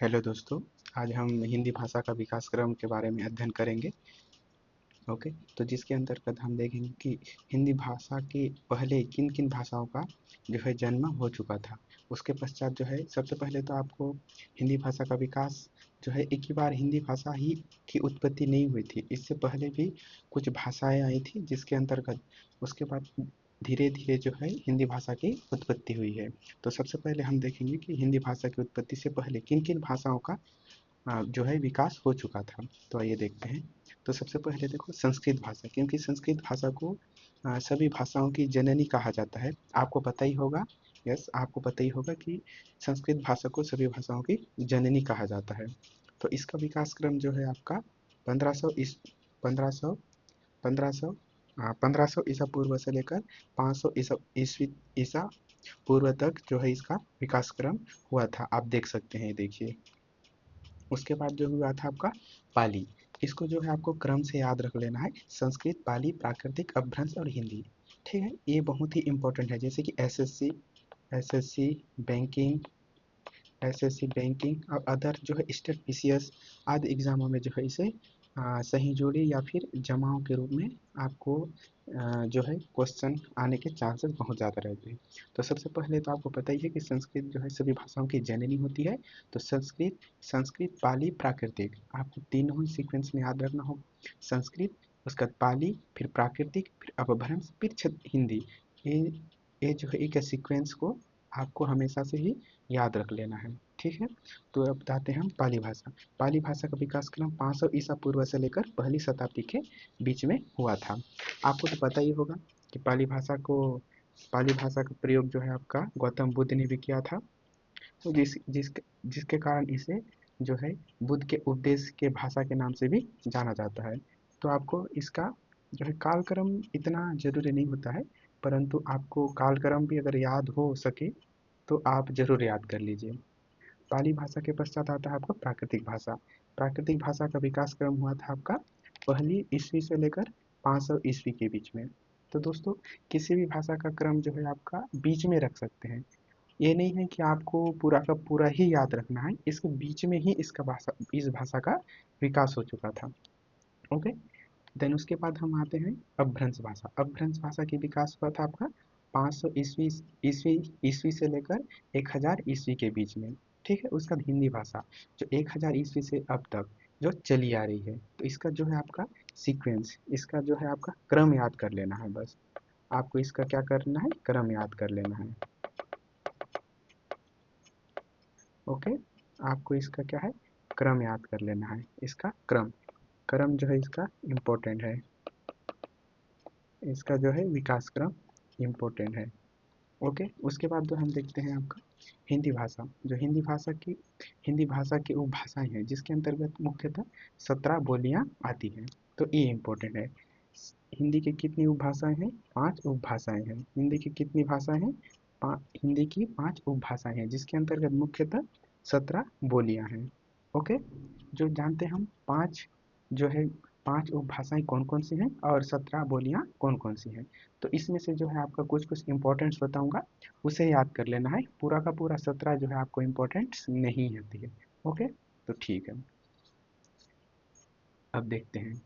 Hello दोस्तों। आज हम हिंदी भाषा का विकास क्रम के बारे में अध्ययन करेंगे। ओके, तो जिसके अंतर्गत हम देखेंगे कि हिंदी भाषा के पहले किन किन भाषाओं का जो है जन्म हो चुका था। उसके पश्चात जो है सबसे पहले तो आपको हिंदी भाषा का विकास जो है एक ही बार हिंदी भाषा ही की उत्पत्ति नहीं हुई थी। इससे पहले भी कुछ भाषाएं आई थी जिसके अंतर्गत उसके बाद धीरे धीरे जो है हिंदी भाषा की उत्पत्ति हुई है। तो सबसे पहले हम देखेंगे कि हिंदी भाषा की उत्पत्ति से पहले किन किन भाषाओं का जो है विकास हो चुका था। तो आइए देखते हैं। तो सबसे पहले देखो संस्कृत भाषा, क्योंकि संस्कृत भाषा को सभी भाषाओं की जननी कहा जाता है। आपको पता ही होगा, यस आपको पता ही होगा कि संस्कृत भाषा को सभी भाषाओं की जननी कहा जाता है। तो इसका विकास क्रम जो है आपका 1500 इस 1500 1500 1500 ईसा पूर्व से लेकर 500 ईसा पूर्व तक जो है इसका विकास क्रम हुआ था। आप देख सकते हैं, देखिए। उसके बाद जो हुआ था आपका पाली। इसको जो है आपको क्रम से याद रख लेना है। संस्कृत, पाली, प्राकृतिक, अपभ्रंश और हिंदी। ठीक है, ये बहुत ही इंपॉर्टेंट है। जैसे कि एसएससी बैंकिंग एसएससी बैंकिंग और अदर जो है स्टेट पीसीएस आदि एग्जामों में जो है इसे सही जोड़ी या फिर जमाओं के रूप में आपको जो है क्वेश्चन आने के चांसेस बहुत ज़्यादा रहते हैं। तो सबसे पहले तो आपको पता ही है कि संस्कृत जो है सभी भाषाओं की जननी होती है। तो संस्कृत, पाली, प्राकृतिक, आपको तीनों ही सीक्वेंस में याद रखना होगा। संस्कृत, उसके बाद पाली, फिर प्राकृतिक, फिर अपभ्रंश, फिर हिंदी। ये ये जो है एक सीक्वेंस को आपको हमेशा से ही याद रख लेना है। ठीक है, तो अब बताते हैं हम पाली भाषा। पाली भाषा का विकास क्रम 500 ईसा पूर्व से लेकर पहली शताब्दी के बीच में हुआ था। आपको तो पता ही होगा कि पाली भाषा का प्रयोग जो है आपका गौतम बुद्ध ने भी किया था। तो जिसके कारण इसे जो है बुद्ध के उपदेश के भाषा के नाम से भी जाना जाता है। तो आपको इसका जो है कालक्रम इतना जरूरी नहीं होता है, परंतु आपको कालक्रम भी अगर याद हो सके तो आप जरूर याद कर लीजिए। पाली भाषा के पश्चात आता है आपका प्राकृतिक भाषा। प्राकृतिक भाषा का विकास क्रम हुआ था आपका पहली ईस्वी से लेकर 500 ईस्वी के बीच में। तो दोस्तों, किसी भी भाषा का क्रम जो है आपका बीच में रख सकते हैं। ये नहीं है कि आपको पूरा का पूरा ही याद रखना है, इसके बीच में ही इस भाषा का विकास हो चुका था। ओके, देन उसके बाद हम आते हैं अपभ्रंश भाषा। अपभ्रंश भाषा की विकास हुआ था आपका 500 ईस्वी ईस्वी से लेकर 1000 ईस्वी के बीच में। ठीक है, उसका हिंदी भाषा जो 1000 ईस्वी से अब तक जो चली आ रही है। तो इसका जो है आपका सीक्वेंस, इसका जो है आपका क्रम याद कर लेना है। बस आपको इसका क्या करना है, क्रम याद कर लेना है। ओके, आपको इसका क्या है, क्रम याद कर लेना है। इसका क्रम क्रम जो है इसका इम्पोर्टेंट है। इसका जो है विकास क्रम इम्पोर्टेंट है। ओके, उसके बाद जो हम देखते हैं आपका हिंदी भाषा। जो हिंदी भाषा की उपभाषाएं हैं जिसके अंतर्गत मुख्यतः 17 बोलियां आती हैं। तो ये इम्पोर्टेंट है। हिंदी की कितनी उपभाषाएं हैं, 5 उपभाषाएं हैं। हिंदी की कितनी भाषाएं हैं, हिंदी की 5 उपभाषाएं हैं जिसके अंतर्गत मुख्यतः 17 बोलियां हैं। ओके, जो जानते हैं हम पाँच जो है 5 उपभाषाएं कौन कौन सी हैं और 17 बोलियां कौन कौन सी हैं। तो इसमें से जो है आपका कुछ कुछ इंपॉर्टेंट्स बताऊंगा, उसे याद कर लेना है। पूरा का पूरा 17 जो है आपको इम्पोर्टेंट्स नहीं होती है। ओके, तो ठीक है, अब देखते हैं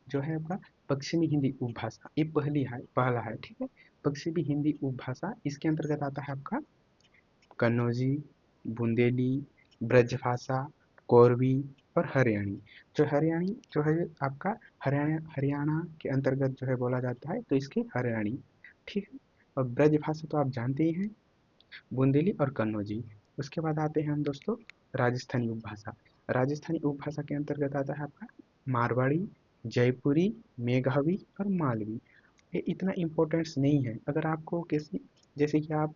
जो है आपका पश्चिमी हिंदी उपभाषा। ये पहला है। ठीक है, पश्चिमी हिंदी उपभाषा, इसके अंतर्गत आता है आपका कन्नौजी, बुंदेली, ब्रजभाषा, कोरवी और हरियाणी। जो है आपका हरियाणा के अंतर्गत जो है बोला जाता है, तो इसकी हरियाणी। ठीक है, और ब्रजभाषा तो आप जानते ही हैं, बुंदेली और कन्नौजी। उसके बाद आते हैं हम दोस्तों राजस्थानी उपभाषा। राजस्थानी उपभाषा के अंतर्गत आता है आपका मारवाड़ी, जयपुरी, मेघावी और मालवी। ये इतना इम्पोर्टेंस नहीं है। अगर आपको किसी, जैसे कि आप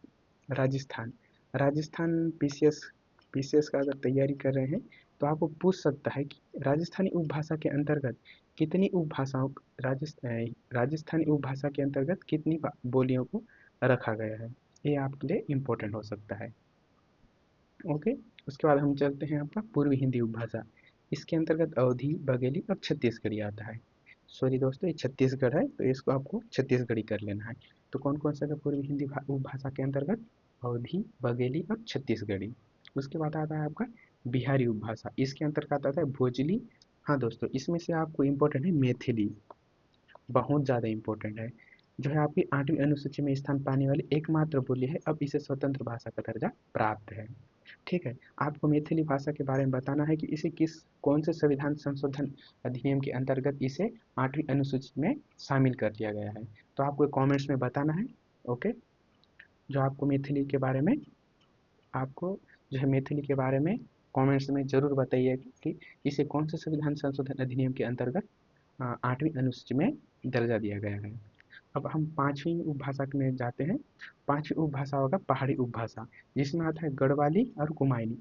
राजस्थान राजस्थान पीसीएस का अगर तैयारी कर रहे हैं, तो आपको पूछ सकता है कि राजस्थानी उपभाषा के अंतर्गत कितनी उपभाषाओं राजस्थानी उपभाषा के अंतर्गत कितनी बोलियों को रखा गया है। ये आपके लिए इम्पोर्टेंट हो सकता है। ओके, उसके बाद हम चलते हैं आपका पूर्वी हिंदी उपभाषा। इसके अंतर्गत अवधी, बघेली और छत्तीसगढ़ी आता है। सॉरी दोस्तों, ये छत्तीसगढ़ है, तो इसको आपको छत्तीसगढ़ी कर लेना है। तो कौन कौन सा पूर्वी हिंदी उपभाषा के अंतर्गत, अवधी, बघेली और छत्तीसगढ़ी। उसके बाद आता है आपका बिहारी उपभाषा, इसके अंतर्गत आता है भोजली। हाँ दोस्तों, इसमें से आपको इम्पोर्टेंट है मैथिली, बहुत ज़्यादा इम्पोर्टेंट है, जो है आपकी 8वीं अनुसूची में स्थान पाने वाली एकमात्र बोली है, अब इसे स्वतंत्र भाषा का दर्जा प्राप्त है। ठीक है, आपको मैथिली भाषा के बारे में बताना है कि इसे किस कौन से संविधान संशोधन अधिनियम के अंतर्गत इसे 8वीं अनुसूची में शामिल कर लिया गया है, तो आपको कमेंट्स में बताना है। ओके, जो आपको मैथिली के बारे में, आपको जो है मैथिली के बारे में कमेंट्स में ज़रूर बताइए कि इसे कौन से संविधान संशोधन अधिनियम के अंतर्गत 8वीं अनुसूची में दर्जा दिया गया है। अब हम 5वीं उपभाषा में जाते हैं। 5वीं उपभाषा होगा पहाड़ी उपभाषा, जिसमें आता है गढ़वाली और कुमायूनी।